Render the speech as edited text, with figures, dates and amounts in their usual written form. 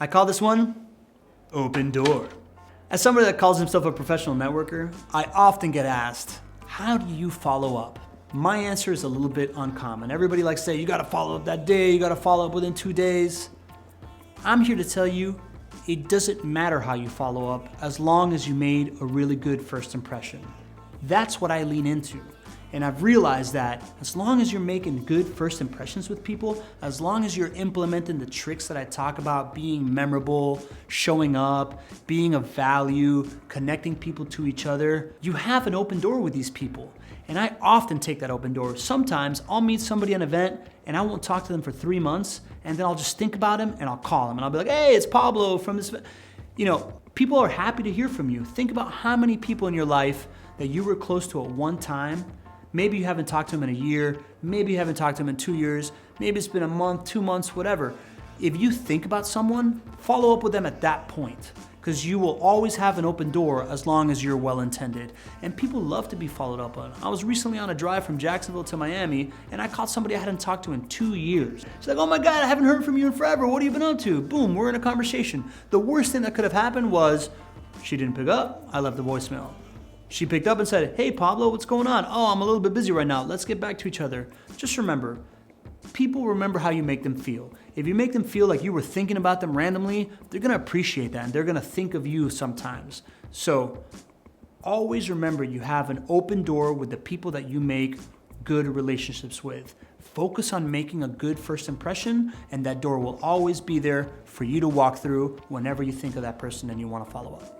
I call this one Open Door. As somebody that calls himself a professional networker, I often get asked, how do you follow up? My answer is a little bit uncommon. Everybody likes to say, you gotta follow up that day, you gotta follow up within 2 days. I'm here to tell you, it doesn't matter how you follow up as long as you made a really good first impression. That's what I lean into. And I've realized that as long as you're making good first impressions with people, as long as you're implementing the tricks that I talk about, being memorable, showing up, being of value, connecting people to each other, you have an open door with these people. And I often take that open door. Sometimes I'll meet somebody at an event and I won't talk to them for 3 months, and then I'll just think about him and I'll call him and I'll be like, hey, it's Pablo from this. People are happy to hear from you. Think about how many people in your life that you were close to at one time. Maybe you haven't talked to them in a year, maybe you haven't talked to them in 2 years, maybe it's been a month, 2 months, whatever. If you think about someone, follow up with them at that point, because you will always have an open door as long as you're well-intended. And people love to be followed up on. I was recently on a drive from Jacksonville to Miami, and I caught somebody I hadn't talked to in 2 years. She's like, oh my God, I haven't heard from you in forever. What have you been up to? Boom, we're in a conversation. The worst thing that could have happened was she didn't pick up, I left a voicemail. She picked up and said, hey Pablo, what's going on? Oh, I'm a little bit busy right now. Let's get back to each other. Just remember, people remember how you make them feel. If you make them feel like you were thinking about them randomly, they're gonna appreciate that and they're gonna think of you sometimes. So always remember you have an open door with the people that you make good relationships with. Focus on making a good first impression, and that door will always be there for you to walk through whenever you think of that person and you wanna follow up.